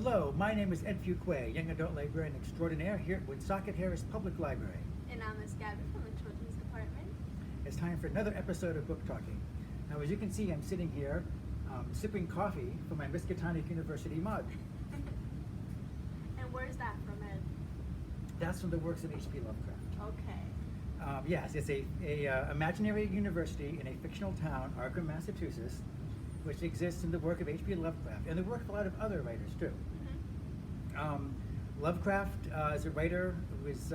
Hello, my name is Ed Fuquay, Young Adult Librarian Extraordinaire here at Woonsocket Harris Public Library. And I'm Miss Gabby from the Children's Department. It's time for another episode of Book Talking. Now, as you can see, I'm sitting here sipping coffee from my Miskatonic University mug. And where's that from, Ed? That's from the works of H.P. Lovecraft. Okay. Yes, it's a imaginary university in a fictional town, Arkham, Massachusetts, which exists in the work of H.P. Lovecraft and the work of a lot of other writers too. Mm-hmm. Lovecraft is a writer who is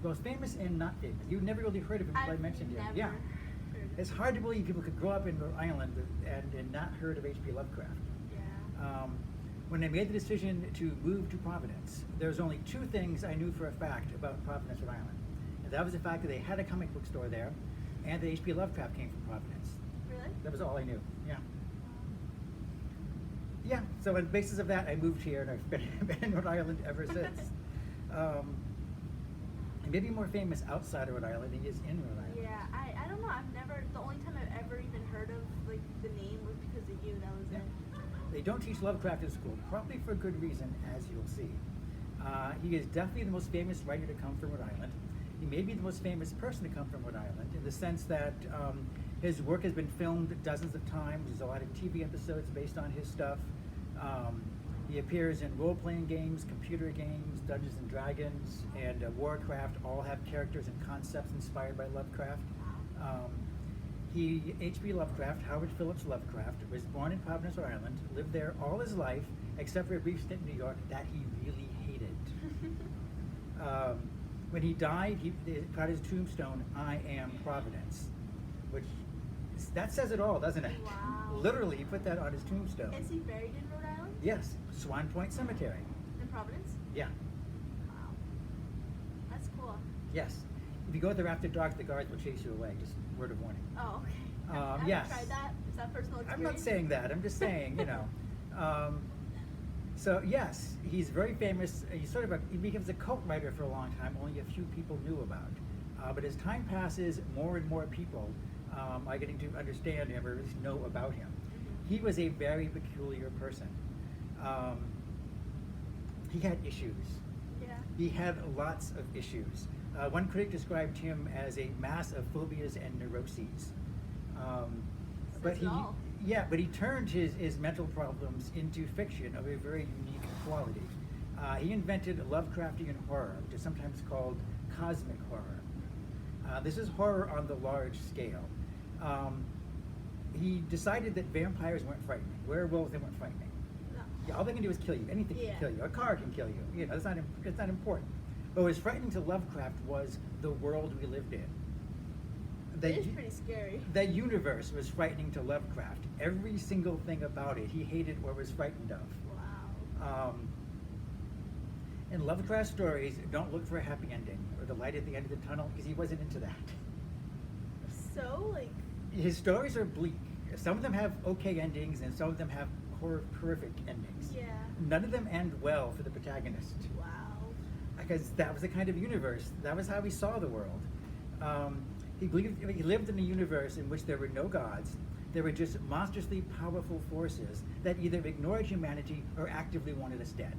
both famous and not famous. You've never really heard of him until I mentioned him. Yeah, heard of it's hard to believe people could grow up in Rhode Island and not heard of H.P. Lovecraft. Yeah. When I made the decision to move to Providence, there was only two things I knew for a fact about Providence, Rhode Island. And that was the fact that they had a comic book store there and that H.P. Lovecraft came from Providence. Really? That was all I knew, yeah. Yeah, so on the basis of that, I moved here and I've been in Rhode Island ever since. He may be more famous outside of Rhode Island than he is in Rhode Island. Yeah, I don't know. The only time I've ever even heard of like the name was because of you. That was Yeah. it. They don't teach Lovecraft in school, probably for a good reason, as you'll see. He is definitely the most famous writer to come from Rhode Island. He may be the most famous person to come from Rhode Island in the sense that his work has been filmed dozens of times. There's a lot of TV episodes based on his stuff. He appears in role-playing games, computer games, Dungeons and Dragons, and Warcraft. All have characters and concepts inspired by Lovecraft. H.P. Lovecraft, Howard Phillips Lovecraft, was born in Providence, Rhode Island, lived there all his life, except for a brief stint in New York that he really hated. When he died, he got his tombstone, "I am Providence," which that says it all, doesn't it? Wow. Literally, he put that on his tombstone. Is he buried in Rhode Island? Yes, Swan Point Cemetery. In Providence? Yeah, Wow. That's cool. yes. If you go there after dark, the guards will chase you away. Just word of warning. Oh, okay. Have yes. you tried that? Is that personal experience? I'm not saying that. I'm just saying, you know. So yes, he's very famous. He becomes a cult writer for a long time. Only a few people knew about. But as time passes, more and more people are getting to understand him or at least know about him. Mm-hmm. He was a very peculiar person. He had issues. Yeah. He had lots of issues. One critic described him as a mass of phobias and neuroses. But Says it all. but he turned his mental problems into fiction of a very unique quality. He invented Lovecraftian horror, which is sometimes called cosmic horror. This is horror on the large scale. He decided that vampires weren't frightening, werewolves, they weren't frightening. No. Yeah, all they can do is kill you. Anything Yeah. can kill you. A car can kill you. You know, it's not important. But what was frightening to Lovecraft was the world we lived in. It is pretty scary. The universe was frightening to Lovecraft. Every single thing about it, he hated or was frightened of. Wow. And Lovecraft stories don't look for a happy ending or the light at the end of the tunnel because he wasn't into that. So, like, His stories are bleak. Some of them have okay endings and some of them have horrific endings. yeah. None of them end well for the protagonist. Wow. Because that was the kind of universe. That was how he saw the world. He lived in a universe in which there were no gods. There were just monstrously powerful forces that either ignored humanity or actively wanted us dead.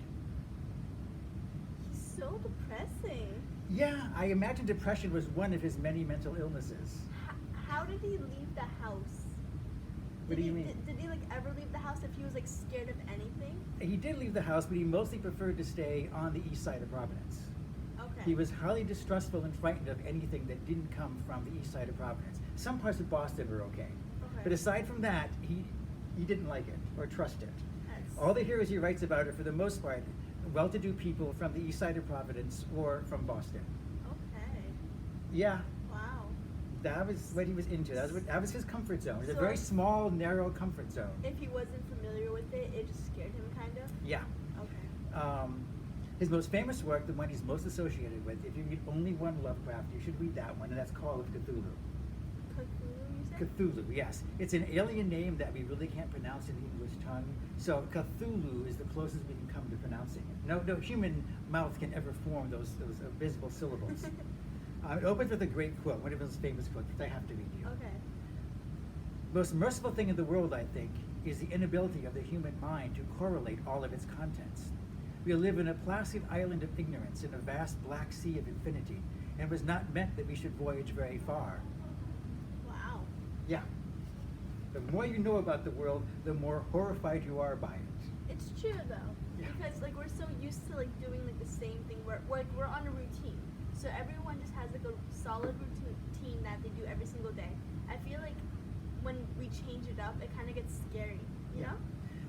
He's so depressing. Yeah, I imagine depression was one of his many mental illnesses. How did he leave the house? What do you mean? Did he like ever leave the house if he was like scared of anything? He did leave the house, but he mostly preferred to stay on the East Side of Providence. Okay. He was highly distrustful and frightened of anything that didn't come from the East Side of Providence. Some parts of Boston were okay. But aside from that, he didn't like it or trust it. All the heroes he writes about are, for the most part, well-to-do people from the East Side of Providence or from Boston. Okay. Yeah, Wow. that was what he was into. That was his comfort zone. It was a So- very small, narrow comfort zone. If he wasn't familiar with it, it just scared him, kind of. Yeah. Okay. His most famous work, the one he's most associated with, if you read only one Lovecraft, you should read that one, and that's Call of Cthulhu. Cthulhu, you said? Cthulhu, yes. It's an alien name that we really can't pronounce in the English tongue. So Cthulhu is the closest we can come to pronouncing it. No human mouth can ever form those abysmal syllables. It opens with a great quote, one of his famous quotes, which I have to read you. Okay. Most merciful thing in the world, I think, is the inability of the human mind to correlate all of its contents. We live in a placid island of ignorance in a vast black sea of infinity, and it was not meant that we should voyage very far. Wow. Yeah. The more you know about the world, the more horrified you are by it. It's true though, Yeah. because like we're so used to like doing like the same thing. We're on a routine, so everyone just has like a solid routine that they do every single day. I feel like when we change it up, it kind of gets scary, you know?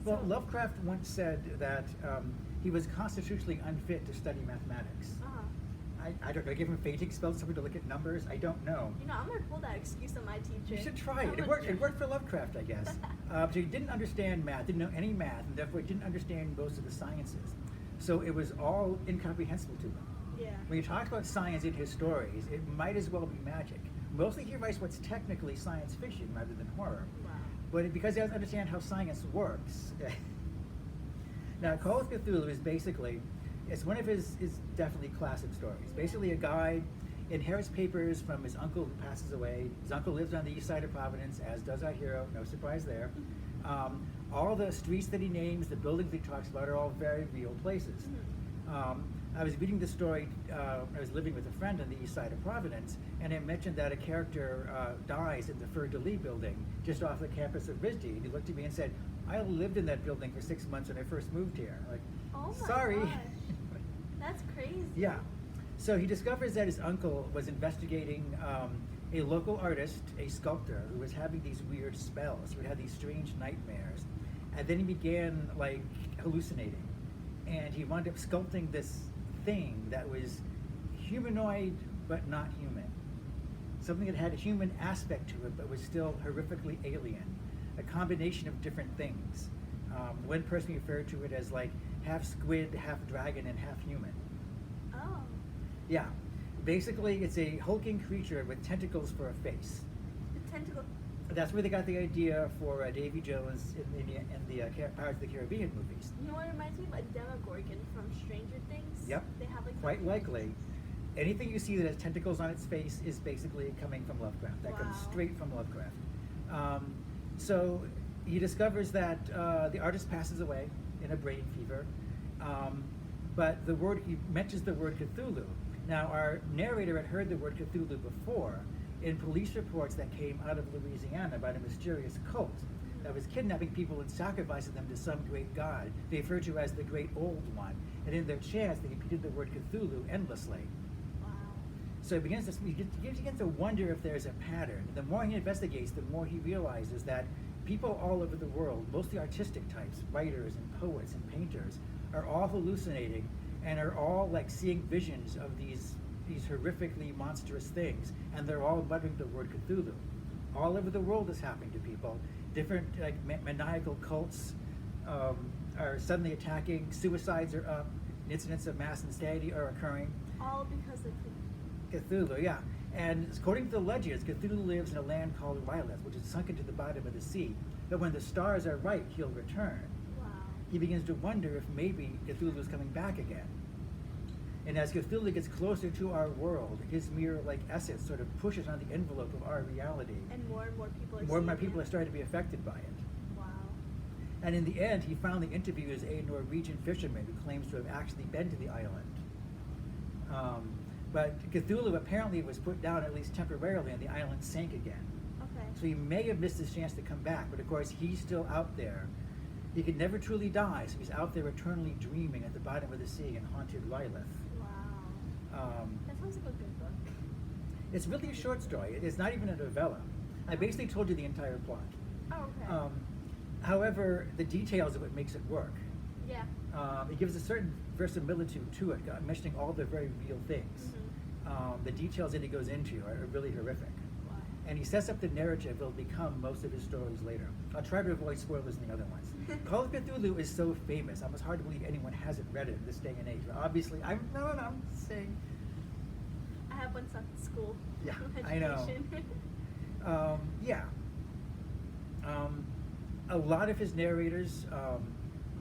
Well, So- Lovecraft once said that he was constitutionally unfit to study mathematics. I don't know, give him fainting spells, something to look at numbers. I don't know. You know, I'm gonna pull that excuse on my teacher. You should try I'm it. It gonna worked. try. It worked for Lovecraft, I guess. But he didn't understand math, didn't know any math, and therefore didn't understand most of the sciences. So it was all incomprehensible to him. Yeah. When he talks about science in his stories, it might as well be magic. Mostly he writes what's technically science fiction rather than horror. Wow. But because he doesn't understand how science works. Now, Call of Cthulhu is basically, it's one of his definitely classic stories. Basically, a guy inherits papers from his uncle who passes away. His uncle lives on the East Side of Providence, as does our hero. No surprise there. All the streets that he names, the buildings that he talks about, are all very real places. I was reading the story. I was living with a friend on the East Side of Providence, and it mentioned that a character dies in the Fleur de Lis building just off the campus of RISD. And he looked at me and said, "I lived in that building for 6 months when I first moved here." Like, Oh my sorry. gosh. That's crazy. Yeah. So he discovers that his uncle was investigating a local artist, a sculptor, who was having these weird spells. He would have these strange nightmares. And then he began like hallucinating. And he wound up sculpting this thing that was humanoid but not human. Something that had a human aspect to it but was still horrifically alien. A combination of different things. One person referred to it as like half squid, half dragon, and half human. Oh. Yeah. Basically, it's a hulking creature with tentacles for a face. The tentacle. That's where they got the idea for Davy Jones in the Pirates of the Caribbean movies. You know what it reminds me of? A Demogorgon from Stranger Things. Yep. They have like Quite something- likely. Anything you see that has tentacles on its face is basically coming from Lovecraft. That comes Wow. straight from Lovecraft. So he discovers that the artist passes away in a brain fever, but he mentions the word Cthulhu. Now, our narrator had heard the word Cthulhu before in police reports that came out of Louisiana about a mysterious cult that was kidnapping people and sacrificing them to some great god they referred to as the Great Old One. And in their chants, they repeated the word Cthulhu endlessly. Wow. So he begins to wonder if there's a pattern. The more he investigates, the more he realizes that people all over the world, mostly artistic types, writers and poets and painters, are all hallucinating and are all like seeing visions of these horrifically monstrous things, and they're all muttering the word Cthulhu. All over the world is happening to people. Different like maniacal cults are suddenly attacking. Suicides are up. Incidents of mass insanity are occurring. All because of Cthulhu, yeah. And according to the legends, Cthulhu lives in a land called Lilith, which is sunk into the bottom of the sea. But when the stars are right, he'll return. Wow. He begins to wonder if maybe Cthulhu is coming back again. And as Cthulhu gets closer to our world, his mere like essence sort of pushes on the envelope of our reality. And more people are More and more seeing people are it. starting to be affected by it. Wow. And in the end, he finally interviews a Norwegian fisherman who claims to have actually been to the island. But Cthulhu apparently was put down at least temporarily, and the island sank again. Okay. So he may have missed his chance to come back, but of course he's still out there. He could never truly die, so he's out there eternally dreaming at the bottom of the sea in haunted Lilith. Wow. That sounds like a good book. It's really a short story. It's not even a novella. I basically told you the entire plot. Oh, okay. However, the details of it makes it work. Yeah. It gives a certain verisimilitude to it, mentioning all the very real things. The details that he goes into are really horrific. Wow. And he sets up the narrative that will become most of his stories later. I'll try to avoid spoilers in the other ones. Call of Cthulhu is so famous. Almost hard to believe anyone hasn't read it in this day and age. But obviously, I'm saying, I have one stuff at school. Yeah, I know. Education. Yeah. A lot of his narrators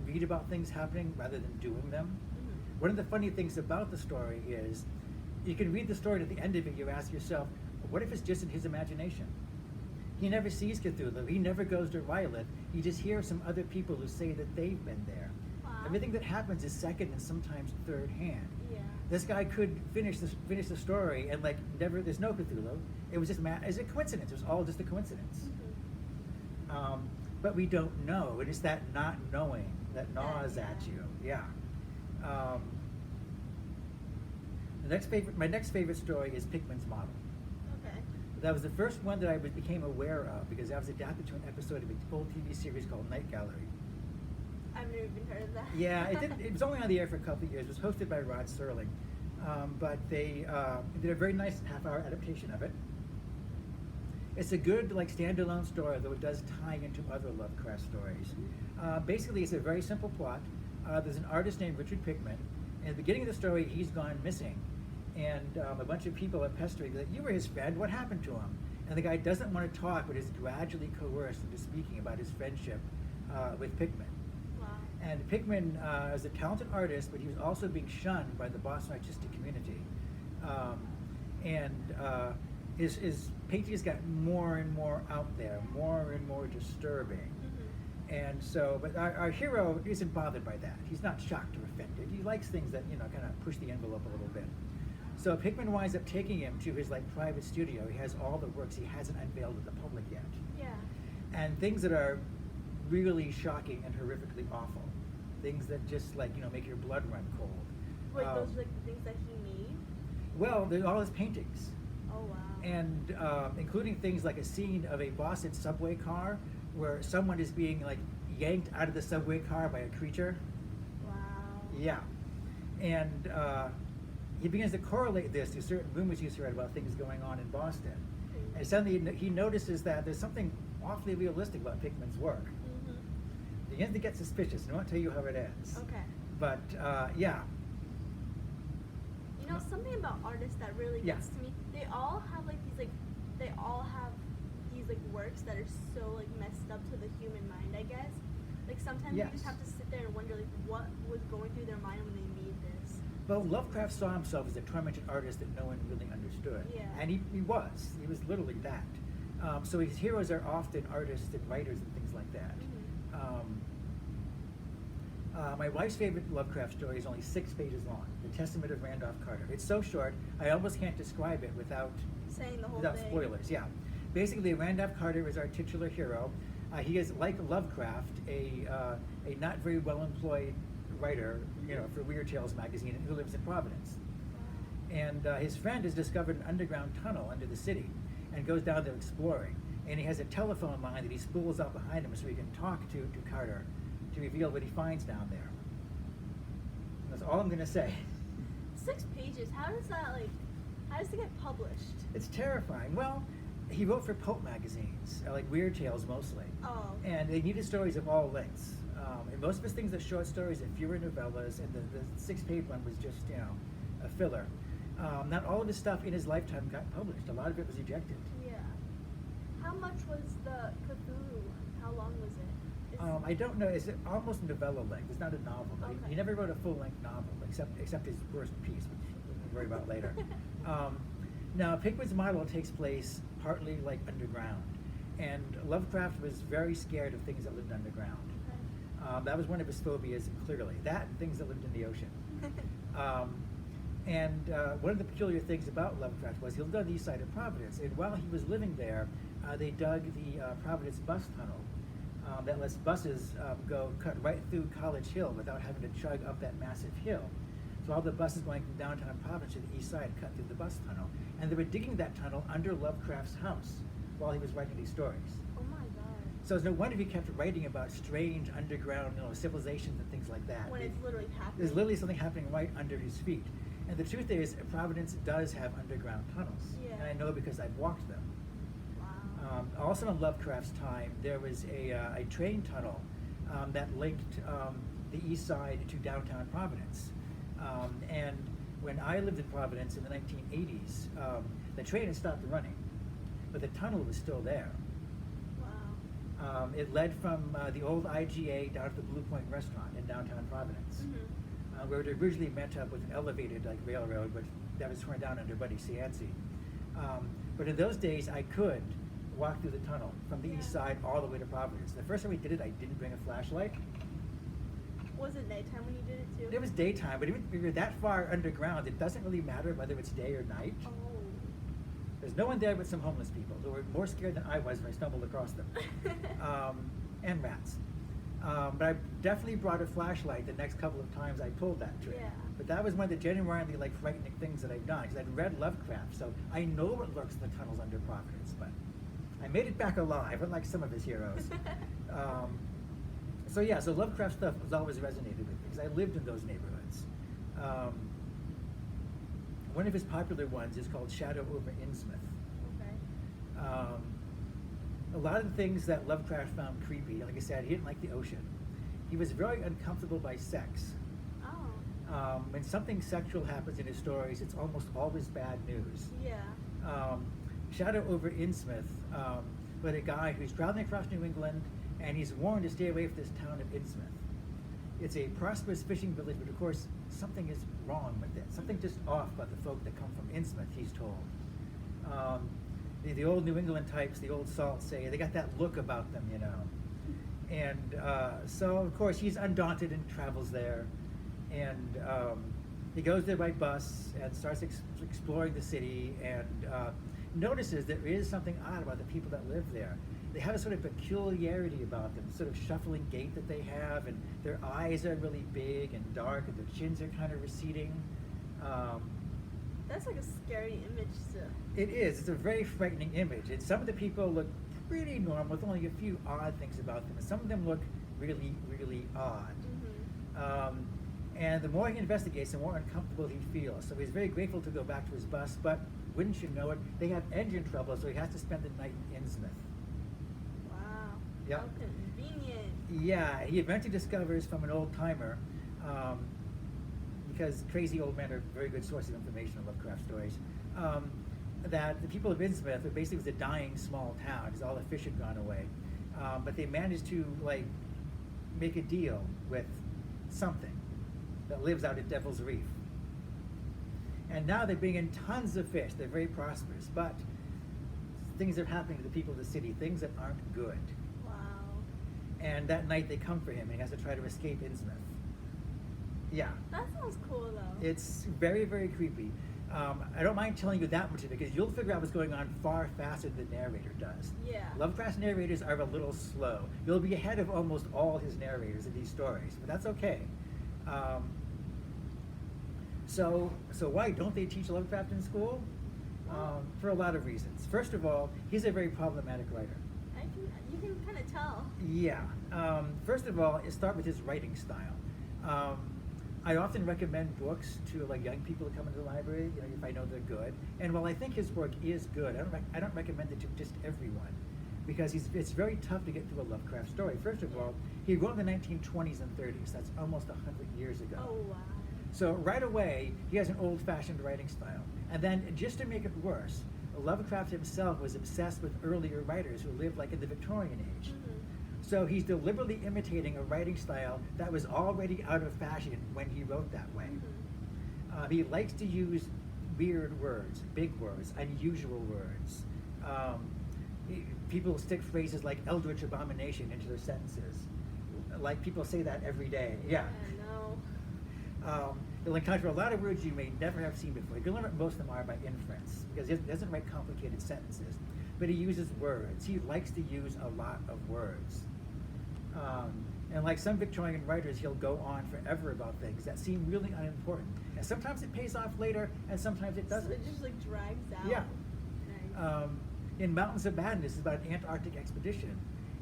read about things happening rather than doing them. One of the funny things about the story is you can read the story, and at the end of it you ask yourself, what if it's just in his imagination? He never sees Cthulhu. He never goes to Rylith. He just hears some other people who say that they've been there. Wow. Everything that happens is second and sometimes third hand. Yeah. This guy could finish the story and like never. There's no Cthulhu. It was just it's a coincidence. It was all just a coincidence. Mm-hmm. But we don't know. It is that not knowing that gnaws at you. Yeah. My next favorite story is Pickman's Model. Okay. That was the first one that I became aware of because that was adapted to an episode of an old TV series called Night Gallery. I've never even heard of that. Yeah, it was only on the air for a couple of years. It was hosted by Rod Serling, but they did a very nice half-hour adaptation of it. It's a good like standalone story, though it does tie into other Lovecraft stories. Basically, it's a very simple plot. There's an artist named Richard Pickman. In the beginning of the story, he's gone missing, and a bunch of people are pestering that you were his friend. What happened to him? And the guy doesn't want to talk, but is gradually coerced into speaking about his friendship with Pickman. Wow. And Pickman is a talented artist, but he was also being shunned by the Boston artistic community. His paintings got more and more out there, more and more disturbing. Mm-hmm. And so, but our hero isn't bothered by that. He's not shocked or offended. He likes things that, kind of push the envelope a little bit. So Pickman winds up taking him to his private studio. He has all the works he hasn't unveiled to the public yet. Yeah. And things that are really shocking and horrifically awful. Things that just make your blood run cold. Wait, those are the things that he made? Well, they're all his paintings. Oh, wow. And including things like a scene of a Boston subway car where someone is being yanked out of the subway car by a creature. Wow. Yeah. And he begins to correlate this to certain rumors he's heard about things going on in Boston. Mm-hmm. And suddenly he notices that there's something awfully realistic about Pickman's work. Mm-hmm. He begins to get suspicious, and I won't tell you how it ends. Okay. But yeah. You know, something about artists that really Yeah. gets to me, they all have these works that are so messed up to the human mind, I guess. Sometimes you Yes. just have to sit there and wonder what was going through their mind when they made this. Well, Lovecraft saw himself as a tormented artist that no one really understood. Yeah. And he was literally that. So his heroes are often artists and writers and things like that. Mm-hmm. My wife's favorite Lovecraft story is only 6 pages long, The Testament of Randolph Carter. It's so short, I almost can't describe it without Saying the whole without thing. spoilers. Yeah. Basically, Randolph Carter is our titular hero. He is, like Lovecraft, a not very well-employed writer, for Weird Tales magazine, who lives in Providence. And his friend has discovered an underground tunnel under the city and goes down there exploring. And he has a telephone line that he spools out behind him so he can talk to Carter to reveal what he finds down there. That's all I'm going to say. 6 pages. How does it get published? It's terrifying. Well, he wrote for pulp magazines, like Weird Tales mostly. Oh. And they needed stories of all lengths. And most of his things are short stories and fewer novellas, and the 6-page one was just, a filler. Not all of his stuff in his lifetime got published. A lot of it was ejected. Yeah. How much was the Cthulhu one? How long was it? I don't know. It's almost novella length. It's not a novel. But Okay. he never wrote a full-length novel, except his worst piece, which we'll worry about later. Now, Pickman's Model takes place partly underground, and Lovecraft was very scared of things that lived underground. Okay. That was one of his phobias, clearly. That and things that lived in the ocean. One of the peculiar things about Lovecraft was he lived on the East Side of Providence, and while he was living there, they dug the Providence bus tunnel that lets buses cut right through College Hill without having to chug up that massive hill. So all the buses going from downtown Providence to the east side cut through the bus tunnel, and they were digging that tunnel under Lovecraft's house while he was writing these stories. Oh my god. So it's no wonder he kept writing about strange underground civilizations and things like that. When it's literally happening. There's literally something happening right under his feet. And the truth is, Providence does have underground tunnels. Yeah. And I know because I've walked them. Wow. Also in Lovecraft's time, there was a train tunnel that linked the east side to downtown Providence. And when I lived in Providence in the 1980s, the train had stopped running, but the tunnel was still there. Wow. It led from the old IGA down to the Blue Point restaurant in downtown Providence, Mm-hmm. where it originally met up with an elevated railroad, but that was torn down under Buddy Cianci. But in those days, I could walk through the tunnel from the east side all the way to Providence. The first time we did it, I didn't bring a flashlight. Was it nighttime when you did it too? It was daytime, but even if you're that far underground, it doesn't really matter whether it's day or night. Oh. There's no one there but some homeless people who were more scared than I was when I stumbled across them. And rats. But I definitely brought a flashlight the next couple of times I pulled that trick. Yeah. But that was one of the genuinely like frightening things that I've done, because I'd read Lovecraft, so I know what lurks in the tunnels under Providence. But I made it back alive, unlike some of his heroes. So yeah, so Lovecraft stuff has always resonated with me because I lived in those neighborhoods. One of his popular ones is called Shadow over Innsmouth. Okay. A lot of the things that Lovecraft found creepy, like I said, he didn't like the ocean. He was very uncomfortable by sex. Oh. When something sexual happens in his stories, it's almost always bad news. Yeah. Shadow over Innsmouth, with a guy who's traveling across New England, and he's warned to stay away from this town of Innsmouth. It's a prosperous fishing village, but of course, something is wrong with it. Something just off about the folk that come from Innsmouth, he's told. The old New England types, the old salt say, they got that look about them, you know. And so, of course, he's undaunted and travels there. And he goes there by bus and starts exploring the city, and notices there is something odd about the people that live there. They have a sort of peculiarity about them, sort of shuffling gait that they have, and their eyes are really big and dark, and their chins are kind of receding. That's like a scary image to... It is. It's a very frightening image. And some of the people look pretty normal with only a few odd things about them, and some of them look really, really odd. Mm-hmm. And the more he investigates, the more uncomfortable he feels. So he's very grateful to go back to his bus, but wouldn't you know it, they have engine trouble, so he has to spend the night in Innsmouth. Wow. Yep. How convenient. Yeah, he eventually discovers from an old timer, because crazy old men are a very good source of information on Lovecraft stories, that the people of Innsmouth, it basically was a dying small town because all the fish had gone away. But they managed to like make a deal with something that lives out at Devil's Reef. And now they bring in tons of fish. They're very prosperous, but things are happening to the people of the city, things that aren't good. Wow. And that night they come for him, and he has to try to escape Innsmouth. Yeah. That sounds cool, though. It's very, very creepy. I don't mind telling you that much of it, because you'll figure out what's going on far faster than the narrator does. Yeah. Lovecraft's narrators are a little slow. You'll be ahead of almost all his narrators in these stories, but that's okay. So why don't they teach Lovecraft in school? For a lot of reasons. First of all, he's a very problematic writer. You can kind of tell. Yeah. First of all, start with his writing style. I often recommend books to like young people who come into the library, you know, if I know they're good. And while I think his work is good, I don't recommend it to just everyone, because it's very tough to get through a Lovecraft story. First of all, he wrote in the 1920s and 30s. That's almost 100 years ago. Oh, wow. So right away, he has an old-fashioned writing style. And then, just to make it worse, Lovecraft himself was obsessed with earlier writers who lived like in the Victorian age. Mm-hmm. So he's deliberately imitating a writing style that was already out of fashion when he wrote that way. Mm-hmm. He likes to use weird words, big words, unusual words. People stick phrases like eldritch abomination into their sentences. Like people say that every day. Yeah. I know. You'll encounter a lot of words you may never have seen before. You can learn what most of them are by inference, because he doesn't write complicated sentences, but he uses words. He likes to use a lot of words. And like some Victorian writers, he'll go on forever about things that seem really unimportant. And sometimes it pays off later, and sometimes it doesn't. So it just like drags out. Yeah. Nice. In Mountains of Madness, it's about an Antarctic expedition.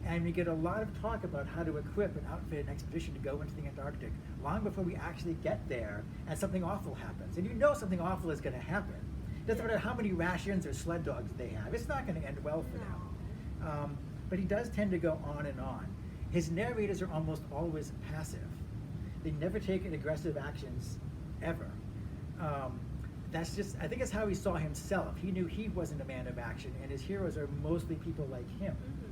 And we get a lot of talk about how to equip and outfit an expedition to go into the Antarctic long before we actually get there and something awful happens. And you know something awful is going to happen. It doesn't matter how many rations or sled dogs they have. It's not going to end well for them. But he does tend to go on and on. His narrators are almost always passive. They never take aggressive actions, ever. That's just, I think it's how he saw himself. He knew he wasn't a man of action, and his heroes are mostly people like him. Mm-hmm.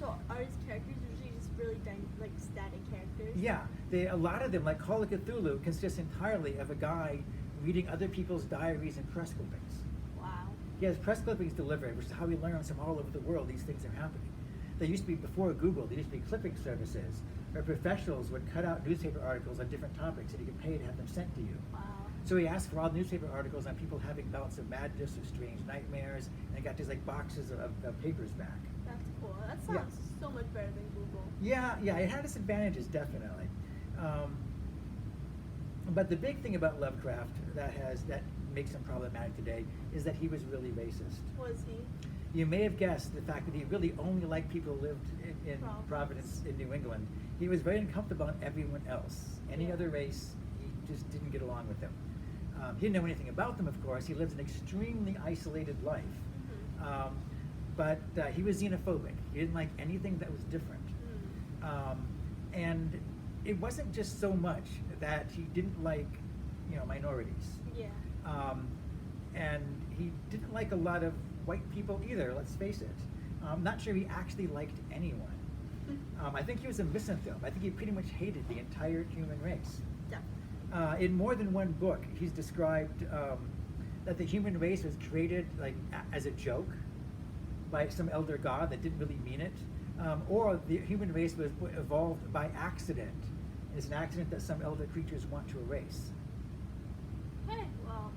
So are his characters usually just really like static characters? Yeah, a lot of them, like Call of Cthulhu, consists entirely of a guy reading other people's diaries and press clippings. Wow. He has press clippings delivered, which is how he learns from all over the world these things are happening. There used to be, before Google, there used to be clipping services where professionals would cut out newspaper articles on different topics and you could pay to have them sent to you. Wow. So he asked for all newspaper articles on people having bouts of madness or strange nightmares, and got these like boxes of papers back. That's cool. That Yeah. sounds so much better than Google. Yeah, it had its advantages, definitely. But the big thing about Lovecraft that makes him problematic today is that he was really racist. Was he? You may have guessed the fact that he really only liked people who lived in Providence, in New England. He was very uncomfortable on everyone else. Any Yeah. other race, he just didn't get along with them. He didn't know anything about them, of course. He lived an extremely isolated life. Mm-hmm. But he was xenophobic. He didn't like anything that was different. And it wasn't just so much that he didn't like, minorities. Yeah. And he didn't like a lot of white people either, let's face it. I'm not sure he actually liked anyone. I think he was a misanthrope. I think he pretty much hated the entire human race. Definitely. In more than one book, he's described that the human race was created as a joke by some elder god that didn't really mean it, or the human race was evolved by accident. It's an accident that some elder creatures want to erase. Okay, well,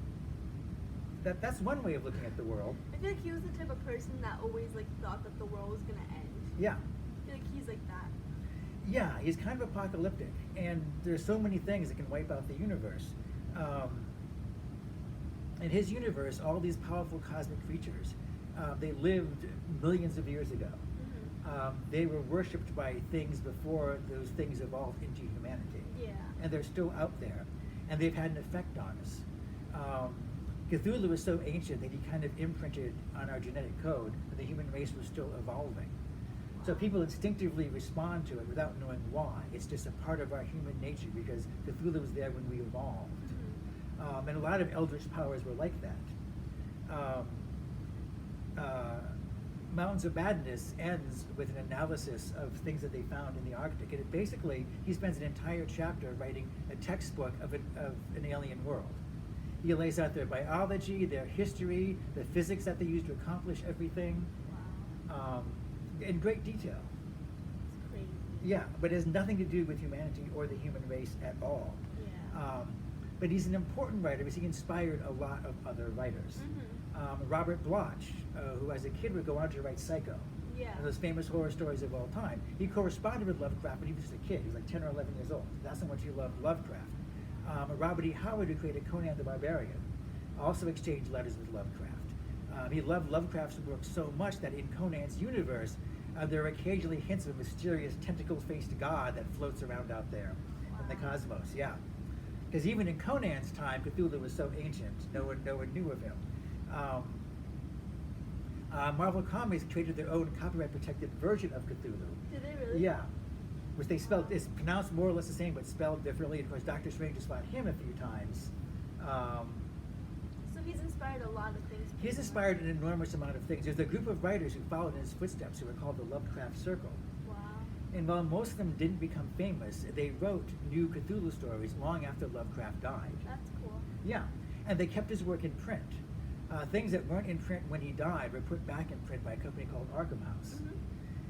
That's one way of looking at the world. I feel like he was the type of person that always thought that the world was gonna end. Yeah. I feel like he's like that. Yeah, he's kind of apocalyptic, and there's so many things that can wipe out the universe. In his universe, all these powerful cosmic creatures, they lived millions of years ago. They were worshipped by things before those things evolved into humanity. Yeah. And they're still out there, and they've had an effect on us. Cthulhu is so ancient that he kind of imprinted on our genetic code, but the human race was still evolving. So people instinctively respond to it without knowing why. It's just a part of our human nature because Cthulhu was there when we evolved. And a lot of eldritch powers were like that. Mountains of Madness ends with an analysis of things that they found in the Arctic. And it basically, he spends an entire chapter writing a textbook of an alien world. He lays out their biology, their history, the physics that they use to accomplish everything. Wow. In great detail. It's crazy. Yeah, but it has nothing to do with humanity or the human race at all. Yeah. But he's an important writer because he inspired a lot of other writers. Robert Bloch, who as a kid would go on to write Psycho, Yeah. and those famous horror stories of all time. He corresponded with Lovecraft when he was just a kid. He was like 10 or 11 years old. That's how much he loved Lovecraft. Robert E. Howard, who created Conan the Barbarian, also exchanged letters with Lovecraft. He loved Lovecraft's work so much that in Conan's universe, there are occasionally hints of a mysterious tentacle-faced god that floats around out there in the cosmos. Yeah, because even in Conan's time, Cthulhu was so ancient, no one knew of him. Marvel Comics created their own copyright-protected version of Cthulhu. Did they really? Yeah, which they spelled, it's pronounced more or less the same, but spelled differently. Of course, Doctor Strange has fought him a few times. So he's inspired a lot of things. He's inspired an enormous amount of things. There's a group of writers who followed in his footsteps who were called the Lovecraft Circle. Wow. And while most of them didn't become famous, they wrote new Cthulhu stories long after Lovecraft died. That's cool. Yeah, and they kept his work in print. Things that weren't in print when he died were put back in print by a company called Arkham House.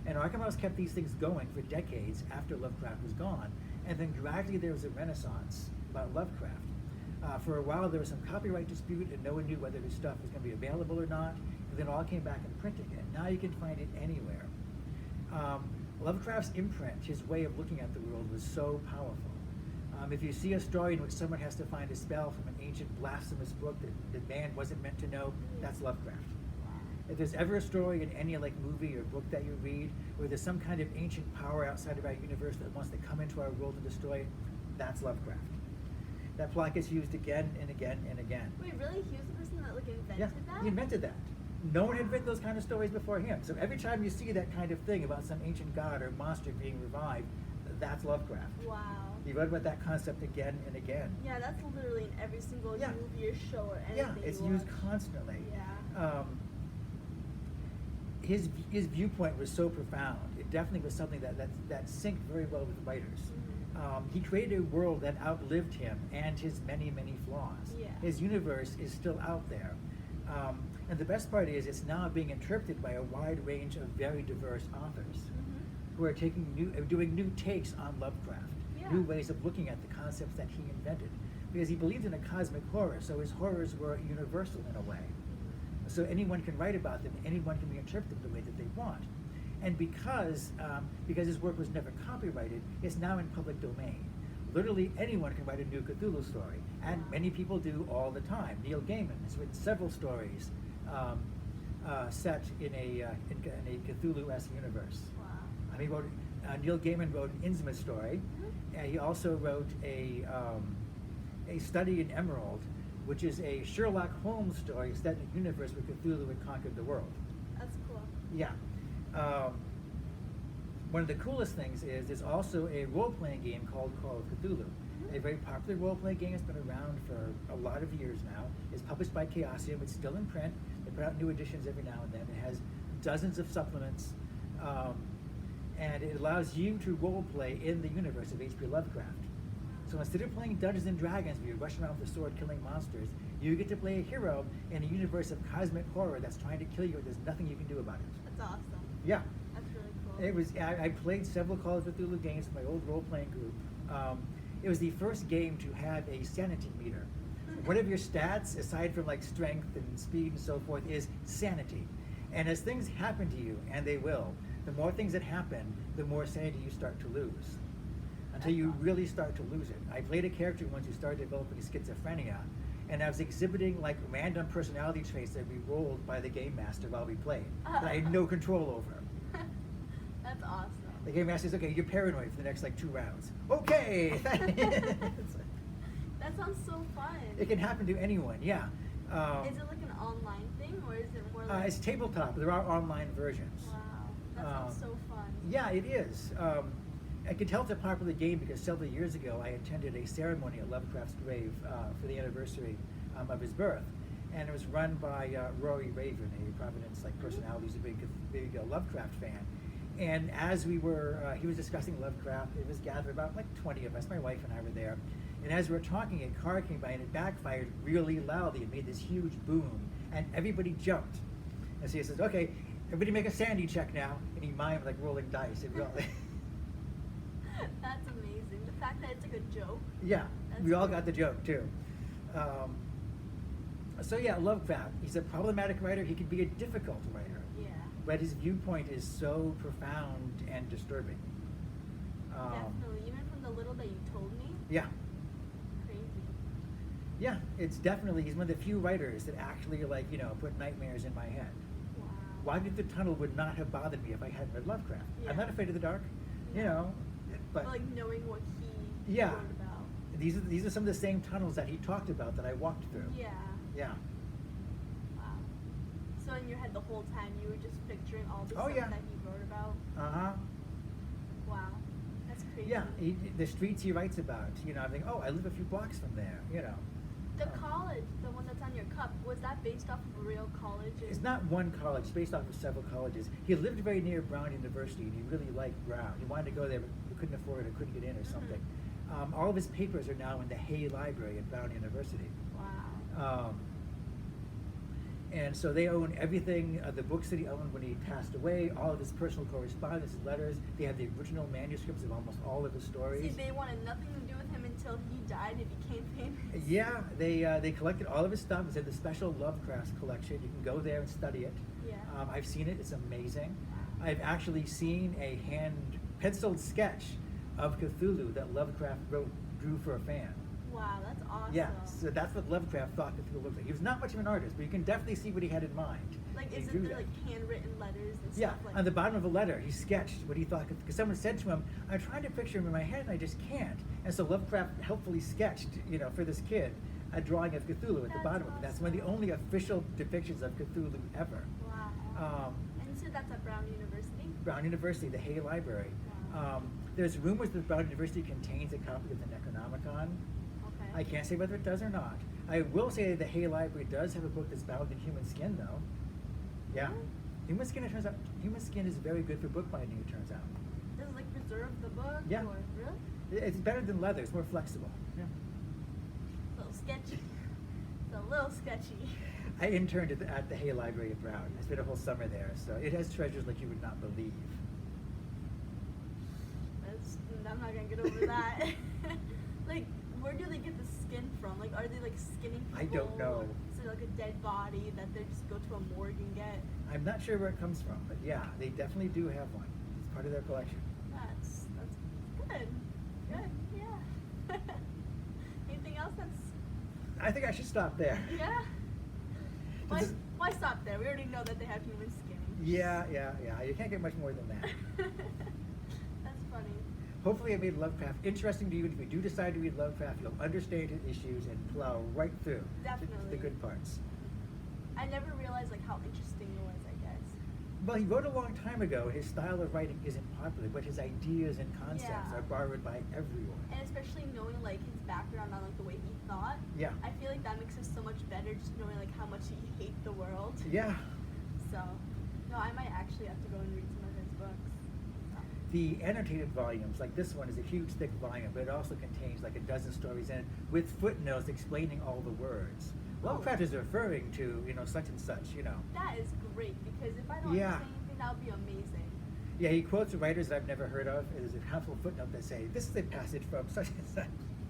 And Arkham House kept these things going for decades after Lovecraft was gone. And then gradually there was a renaissance about Lovecraft. For a while there was some copyright dispute and no one knew whether his stuff was going to be available or not. And then it all came back in print again. Now you can find it anywhere. Lovecraft's imprint, his way of looking at the world, was so powerful. If you see a story in which someone has to find a spell from an ancient blasphemous book that man wasn't meant to know, that's Lovecraft. If there's ever a story in any movie or book that you read where there's some kind of ancient power outside of our universe that wants to come into our world and destroy it, that's Lovecraft. That plot gets used again and again and again. Wait, really? He was the person that invented Yeah, that? he invented that. No one had written those kind of stories before him. So every time you see that kind of thing about some ancient god or monster being revived, that's Lovecraft. Wow. He wrote about that concept again and again. Yeah, that's literally in every single Yeah. movie or show or anything. Yeah, it's you used watch. constantly. Yeah. His viewpoint was so profound. It definitely was something that synced very well with writers. He created a world that outlived him and his many, many flaws. Yeah. His universe is still out there. And the best part is it's now being interpreted by a wide range of very diverse authors who are doing new takes on Lovecraft, new ways of looking at the concepts that he invented. Because he believed in a cosmic horror, so his horrors were universal in a way. So anyone can write about them, anyone can reinterpret them the way that they want. And because his work was never copyrighted, it's now in public domain. Literally anyone can write a new Cthulhu story, and many people do all the time. Neil Gaiman has written several stories set in a Cthulhu-esque universe. Wow. Neil Gaiman wrote an Innsmouth story, and he also wrote a Study in Emerald, which is a Sherlock Holmes story set in a universe where Cthulhu had conquered the world. That's cool. Yeah. One of the coolest things is there's also a role-playing game called Call of Cthulhu. A very popular role-playing game that's been around for a lot of years now. It's published by Chaosium. It's still in print. They put out new editions every now and then. It has dozens of supplements. And it allows you to role-play in the universe of H.P. Lovecraft. So instead of playing Dungeons and Dragons where you rush around with a sword killing monsters, you get to play a hero in a universe of cosmic horror that's trying to kill you and there's nothing you can do about it. That's awesome. Yeah. That's really cool. I played several Call of Cthulhu games with my old role-playing group. It was the first game to have a sanity meter. One of your stats, aside from like strength and speed and so forth, is sanity. And as things happen to you, and they will, the more things that happen, the more sanity you start to lose. Until you really start to lose it. I played a character once who started developing schizophrenia, and I was exhibiting like random personality traits that we rolled by the game master while we played, that I had no control over. That's awesome. The game master says, okay, you're paranoid for the next like 2 rounds. Okay! That sounds so fun. It can happen to anyone, yeah. Is it like an online thing, or is it more like... It's tabletop. There are online versions. Wow, that sounds so fun. Yeah, it is. I could tell it's a popular game because several years ago I attended a ceremony at Lovecraft's grave for the anniversary of his birth. And it was run by Rory Raven, a Providence personality who's a big Lovecraft fan. And as he was discussing Lovecraft, it was gathered about 20 of us, my wife and I were there. And as we were talking, a car came by and it backfired really loudly. It made this huge boom, and everybody jumped. And so he says, okay, everybody make a sanity check now. And he mimed rolling dice. That's amazing. The fact that it's like a joke. Yeah, That's we all cool. got the joke too. So yeah, Lovecraft, he's a problematic writer. He can be a difficult writer. Yeah. But his viewpoint is so profound and disturbing. Definitely. Even from the little that you told me. Yeah. Crazy. Yeah, it's definitely, he's one of the few writers that actually put nightmares in my head. Wow. Walking Through the Tunnel would not have bothered me if I hadn't read Lovecraft. Yeah. I'm not afraid of the dark, but Like knowing what he Yeah. wrote about. these are some of the same tunnels that he talked about that I walked through. Yeah. Yeah. Wow. So in your head the whole time you were just picturing all the Oh, stuff yeah. that he wrote about? Uh-huh. Wow. That's crazy. Yeah, the streets he writes about, I think, oh, I live a few blocks from there, The college, the one that's on your cup, was that based off of a real college? It's not one college, it's based off of several colleges. He lived very near Brown University, and he really liked Brown. He wanted to go there, but he couldn't afford it or couldn't get in or something. All of his papers are now in the Hay Library at Brown University. Wow. And so they own everything, the books that he owned when he passed away, all of his personal correspondence, his letters. They have the original manuscripts of almost all of his stories. See, they wanted nothing to do with him until he died and became famous. Yeah, they collected all of his stuff. It's in the special Lovecrafts collection. You can go there and study it. Yeah. I've seen it. It's amazing. I've actually seen a hand-penciled sketch of Cthulhu that Lovecraft drew for a fan. Wow, that's awesome. Yeah, so that's what Lovecraft thought Cthulhu looked like. He was not much of an artist, but you can definitely see what he had in mind. Like, He isn't drew there that. handwritten letters and Yeah, stuff like on the bottom of a letter, he sketched what he thought, because someone said to him, I'm trying to picture him in my head and I just can't. And so Lovecraft helpfully sketched, for this kid, a drawing of Cthulhu at the That's bottom of it. That's one of the awesome. only official depictions of Cthulhu ever. Wow. And so that's at Brown University? Brown University, the Hay Library. Wow. There's rumors that Brown University contains a copy of the Necronomicon. Okay. I can't say whether it does or not. I will say that the Hay Library does have a book that's bound in human skin, though. Yeah. Really? Human skin, it turns out, human skin is very good for bookbinding, it turns out. Does it preserve the book? Yeah. Or, really? It's better than leather, it's more flexible. Yeah. A little sketchy. It's a little sketchy. I interned at the Hay Library at Brown. I spent a whole summer there, so it has treasures like you would not believe. I'm not gonna get over that. Like, where do they get the skin from? Like, are they like skinning people? I don't know. Is it like a dead body that they just go to a morgue and get? I'm not sure where it comes from, but yeah, they definitely do have one. It's part of their collection. That's good. Good, yeah. Anything else that's I think I should stop there. yeah? This is- Why stop there? We already know that they have human skin. Yeah. You can't get much more than that. That's funny. Hopefully I made Lovecraft interesting to you. If you do decide to read Lovecraft, you'll understand his issues and plow right through Definitely. the good parts. I never realized like how interesting it was, I guess. Well, he wrote a long time ago. His style of writing isn't popular, but his ideas and concepts Yeah. are borrowed by everyone. And especially knowing like his background on like the way he thought. Yeah. I feel like that makes it so much better just knowing like how much he hates the world. Yeah. So, no, I might actually have to go and read some of his books. The annotated volumes, like this one, is a huge, thick volume, but it also contains like a dozen stories in it with footnotes explaining all the words. Lovecraft is referring to, such and such, That is great because if I don't Yeah. understand anything, that would be amazing. Yeah, he quotes writers that I've never heard of. There's a handful of footnotes that say, this is a passage from such and such.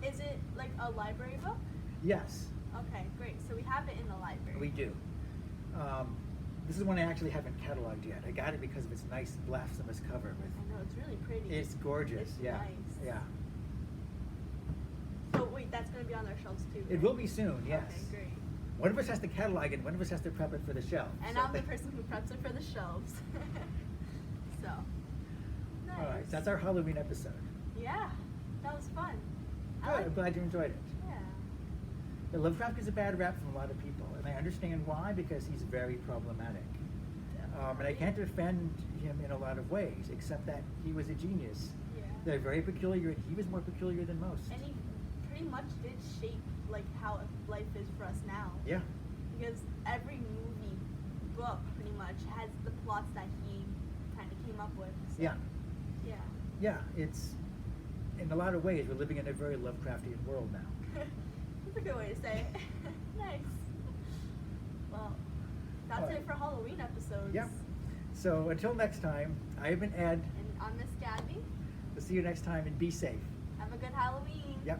Is it like a library book? Yes, Okay, great. So we have it in the library. we do. This is one I actually haven't cataloged yet. I got it because of its nice blasphemous cover. I know, it's really pretty. It's gorgeous. It's yeah, nice. yeah. So wait, that's going to be on our shelves too, It right? will be soon. Yes. Okay, great. One of us has to catalog it. One of us has to prep it for the shelf. And So I'm the they- person who preps it for the shelves. So, nice. All right, so that's our Halloween episode. Yeah, that was fun. Good. I'm glad you enjoyed it. Yeah. The Lovecraft is a bad rap from a lot of people, and I understand why, because he's very problematic. And I can't defend him in a lot of ways, except that he was a genius. Yeah. They're very peculiar, and he was more peculiar than most. And he pretty much did shape like how life is for us now. Yeah, Because every movie, book, pretty much has the plots that he kind of came up with. So, yeah, Yeah. yeah. It's in a lot of ways we're living in a very Lovecraftian world now. That's a good way to say it. Nice. Well, that's Alright. it for Halloween episodes. Yep. So until next time, I have been Ed. And I'm Miss Gabby. We'll see you next time, and be safe. Have a good Halloween. Yep.